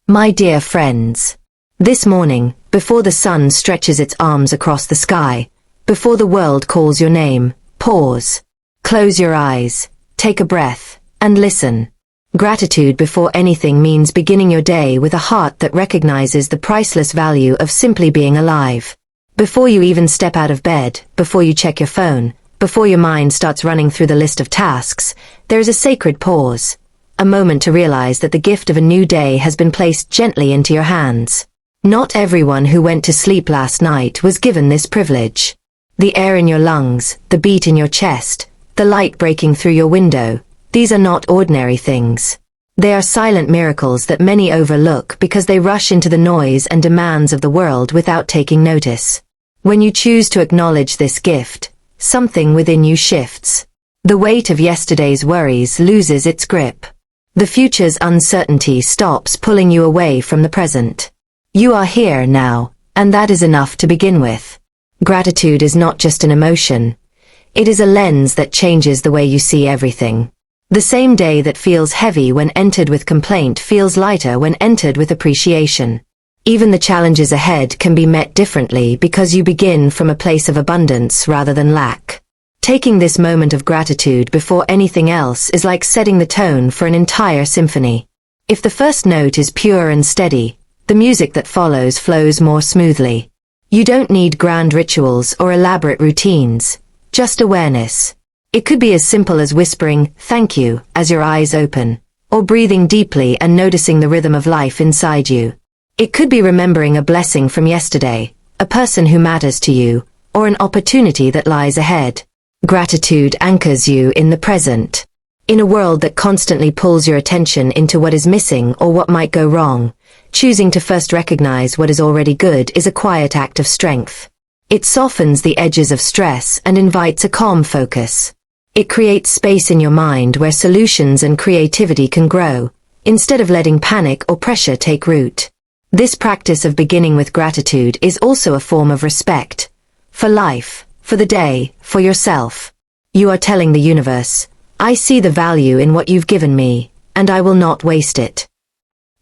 My dear friends, this morning, before the sun stretches its arms across the sky, before the world calls your name, pause. Close your eyes, take a breath, and listen. Gratitude before anything means beginning your day with a heart that recognizes the priceless value of simply being alive. Before you even step out of bed, before you check your phone, before your mind starts running through the list of tasks, there is a sacred pause. A moment to realize that the gift of a new day has been placed gently into your hands. Not everyone who went to sleep last night was given this privilege. The air in your lungs, the beat in your chest, the light breaking through your window, these are not ordinary things. They are silent miracles that many overlook because they rush into the noise and demands of the world without taking notice. When you choose to acknowledge this gift, something within you shifts. The weight of yesterday's worries loses its grip. The future's uncertainty stops pulling you away from the present. You are here now, and that is enough to begin with. Gratitude is not just an emotion. It is a lens that changes the way you see everything. The same day that feels heavy when entered with complaint feels lighter when entered with appreciation. Even the challenges ahead can be met differently because you begin from a place of abundance rather than lack. Taking this moment of gratitude before anything else is like setting the tone for an entire symphony. If the first note is pure and steady, the music that follows flows more smoothly. You don't need grand rituals or elaborate routines, just awareness. It could be as simple as whispering, "Thank you," as your eyes open, or breathing deeply and noticing the rhythm of life inside you. It could be remembering a blessing from yesterday, a person who matters to you, or an opportunity that lies ahead. Gratitude anchors you in the present. In a world that constantly pulls your attention into what is missing or what might go wrong, choosing to first recognize what is already good is a quiet act of strength. It softens the edges of stress and invites a calm focus. It creates space in your mind where solutions and creativity can grow, instead of letting panic or pressure take root. This practice of beginning with gratitude is also a form of respect. For life, for the day, for yourself. You are telling the universe, "I see the value in what you've given me, and I will not waste it."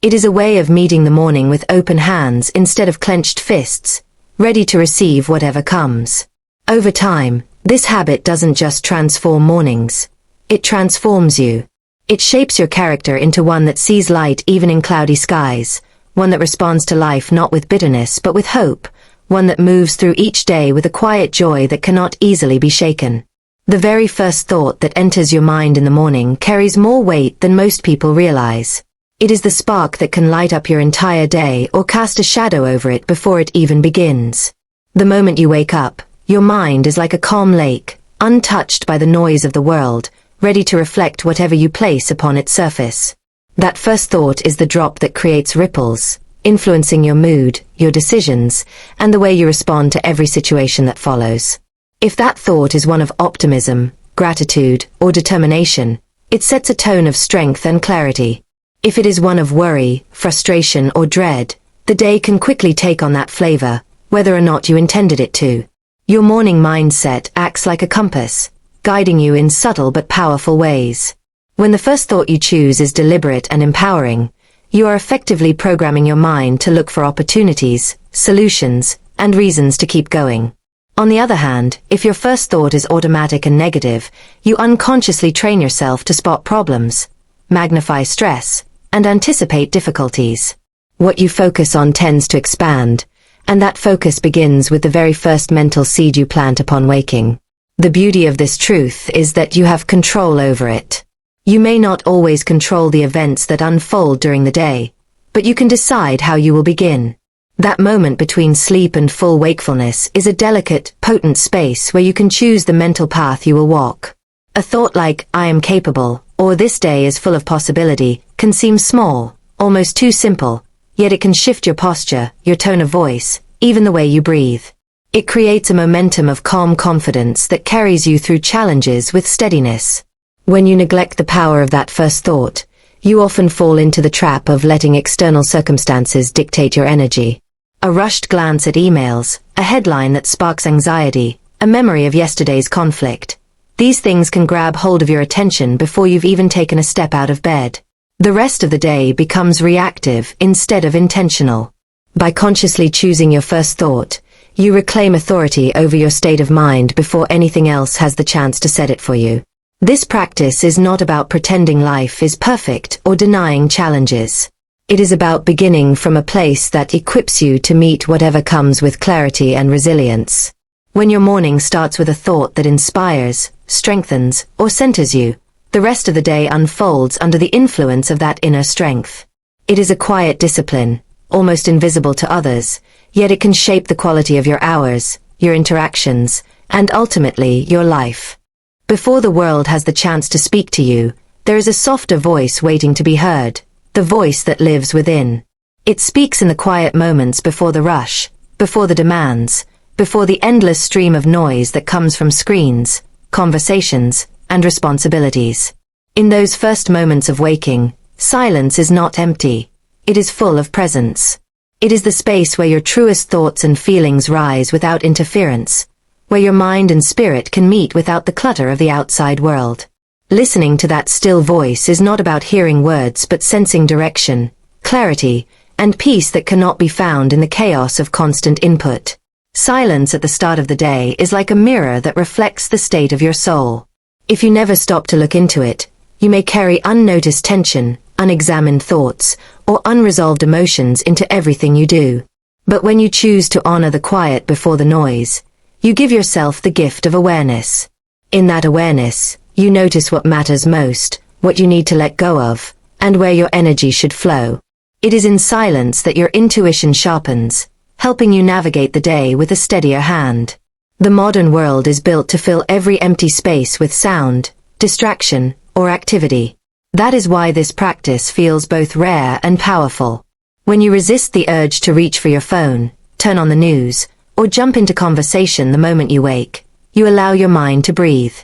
It is a way of meeting the morning with open hands instead of clenched fists, ready to receive whatever comes. Over time, this habit doesn't just transform mornings. It transforms you. It shapes your character into one that sees light even in cloudy skies, one that responds to life not with bitterness but with hope, one that moves through each day with a quiet joy that cannot easily be shaken. The very first thought that enters your mind in the morning carries more weight than most people realize. It is the spark that can light up your entire day or cast a shadow over it before it even begins. The moment you wake up, your mind is like a calm lake, untouched by the noise of the world, ready to reflect whatever you place upon its surface. That first thought is the drop that creates ripples, influencing your mood, your decisions, and the way you respond to every situation that follows. If that thought is one of optimism, gratitude, or determination, it sets a tone of strength and clarity. If it is one of worry, frustration, or dread, the day can quickly take on that flavor, whether or not you intended it to. Your morning mindset acts like a compass, guiding you in subtle but powerful ways. When the first thought you choose is deliberate and empowering, you are effectively programming your mind to look for opportunities, solutions, and reasons to keep going. On the other hand, if your first thought is automatic and negative, you unconsciously train yourself to spot problems, magnify stress, and anticipate difficulties. What you focus on tends to expand, and that focus begins with the very first mental seed you plant upon waking. The beauty of this truth is that you have control over it. You may not always control the events that unfold during the day, but you can decide how you will begin. That moment between sleep and full wakefulness is a delicate, potent space where you can choose the mental path you will walk. A thought like, "I am capable," or "this day is full of possibility," can seem small, almost too simple, yet it can shift your posture, your tone of voice, even the way you breathe. It creates a momentum of calm confidence that carries you through challenges with steadiness. When you neglect the power of that first thought, you often fall into the trap of letting external circumstances dictate your energy. A rushed glance at emails, a headline that sparks anxiety, a memory of yesterday's conflict. These things can grab hold of your attention before you've even taken a step out of bed. The rest of the day becomes reactive instead of intentional. By consciously choosing your first thought, you reclaim authority over your state of mind before anything else has the chance to set it for you. This practice is not about pretending life is perfect or denying challenges. It is about beginning from a place that equips you to meet whatever comes with clarity and resilience. When your morning starts with a thought that inspires, strengthens, or centers you, the rest of the day unfolds under the influence of that inner strength. It is a quiet discipline, almost invisible to others, yet it can shape the quality of your hours, your interactions, and ultimately your life. Before the world has the chance to speak to you, there is a softer voice waiting to be heard, the voice that lives within. It speaks in the quiet moments before the rush, before the demands, before the endless stream of noise that comes from screens, conversations, and responsibilities. In those first moments of waking, silence is not empty. It is full of presence. It is the space where your truest thoughts and feelings rise without interference, where your mind and spirit can meet without the clutter of the outside world. Listening to that still voice is not about hearing words but sensing direction, clarity, and peace that cannot be found in the chaos of constant input. Silence at the start of the day is like a mirror that reflects the state of your soul. If you never stop to look into it, you may carry unnoticed tension, unexamined thoughts, or unresolved emotions into everything you do. But when you choose to honor the quiet before the noise, you give yourself the gift of awareness. In that awareness, you notice what matters most, what you need to let go of, and where your energy should flow. It is in silence that your intuition sharpens, helping you navigate the day with a steadier hand. The modern world is built to fill every empty space with sound, distraction, or activity. That is why this practice feels both rare and powerful. When you resist the urge to reach for your phone, turn on the news, or jump into conversation the moment you wake, you allow your mind to breathe.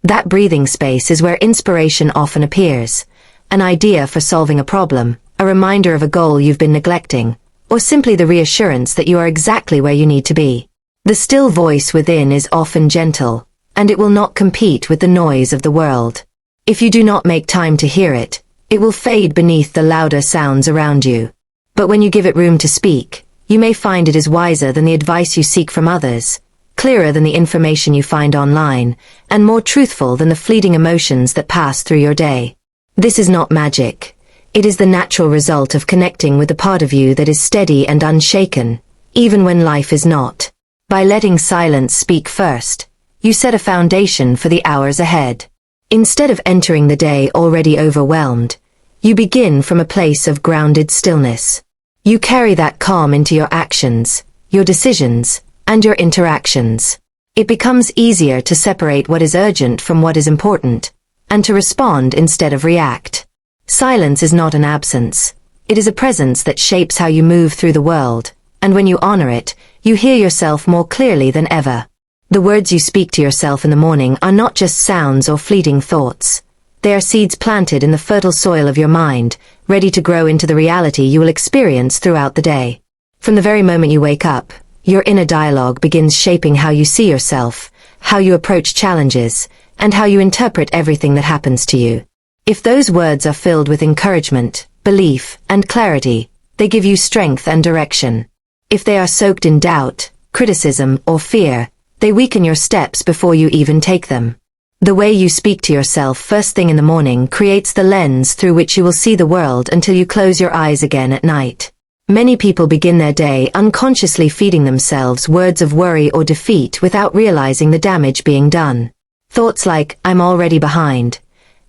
That breathing space is where inspiration often appears, an idea for solving a problem, a reminder of a goal you've been neglecting, or simply the reassurance that you are exactly where you need to be. The still voice within is often gentle, and it will not compete with the noise of the world. If you do not make time to hear it, it will fade beneath the louder sounds around you. But when you give it room to speak, you may find it is wiser than the advice you seek from others, clearer than the information you find online, and more truthful than the fleeting emotions that pass through your day. This is not magic. It is the natural result of connecting with the part of you that is steady and unshaken, even when life is not. By letting silence speak first, you set a foundation for the hours ahead. Instead of entering the day already overwhelmed, you begin from a place of grounded stillness. You carry that calm into your actions, your decisions, and your interactions. It becomes easier to separate what is urgent from what is important, and to respond instead of react. Silence is not an absence. It is a presence that shapes how you move through the world, and when you honor it, you hear yourself more clearly than ever. The words you speak to yourself in the morning are not just sounds or fleeting thoughts. They are seeds planted in the fertile soil of your mind, ready to grow into the reality you will experience throughout the day. From the very moment you wake up, your inner dialogue begins shaping how you see yourself, how you approach challenges, and how you interpret everything that happens to you. If those words are filled with encouragement, belief, and clarity, they give you strength and direction. If they are soaked in doubt, criticism, or fear, they weaken your steps before you even take them. The way you speak to yourself first thing in the morning creates the lens through which you will see the world until you close your eyes again at night. Many people begin their day unconsciously feeding themselves words of worry or defeat without realizing the damage being done. Thoughts like, "I'm already behind,"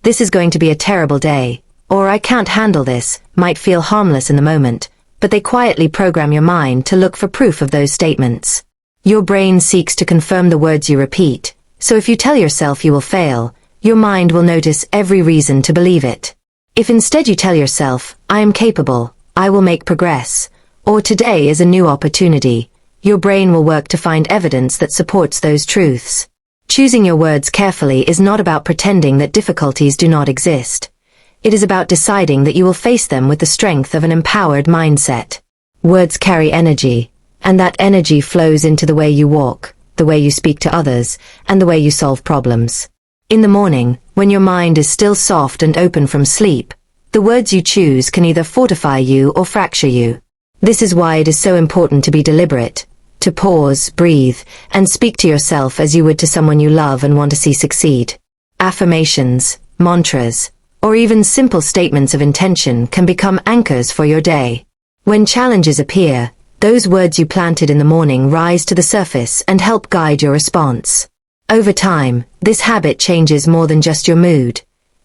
"This is going to be a terrible day," or "I can't handle this," might feel harmless in the moment, but they quietly program your mind to look for proof of those statements. Your brain seeks to confirm the words you repeat, so if you tell yourself you will fail, your mind will notice every reason to believe it. If instead you tell yourself, "I am capable, I will make progress," or "Today is a new opportunity," your brain will work to find evidence that supports those truths. Choosing your words carefully is not about pretending that difficulties do not exist. It is about deciding that you will face them with the strength of an empowered mindset. Words carry energy, and that energy flows into the way you walk, the way you speak to others, and the way you solve problems. In the morning, when your mind is still soft and open from sleep, The words you choose can either fortify you or fracture you. This is why it is so important to be deliberate, to pause, breathe, and speak to yourself as you would to someone you love and want to see succeed. Affirmations, mantras, or even simple statements of intention can become anchors for your day. When challenges appear, those words you planted in the morning rise to the surface and help guide your response. Over time, this habit changes more than just your mood.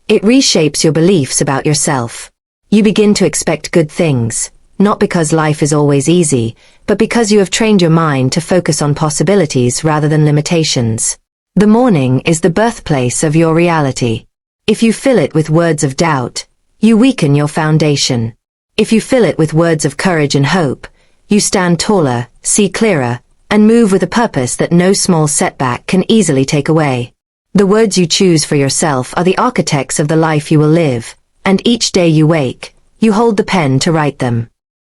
It reshapes your beliefs about yourself. You begin to expect good things, not because life is always easy, but because you have trained your mind to focus on possibilities rather than limitations. The morning is the birthplace of your reality. If you fill it with words of doubt, you weaken your foundation. If you fill it with words of courage and hope, you stand taller, see clearer, and move with a purpose that no small setback can easily take away. The words you choose for yourself are the architects of the life you will live, and each day you wake, you hold the pen to write them.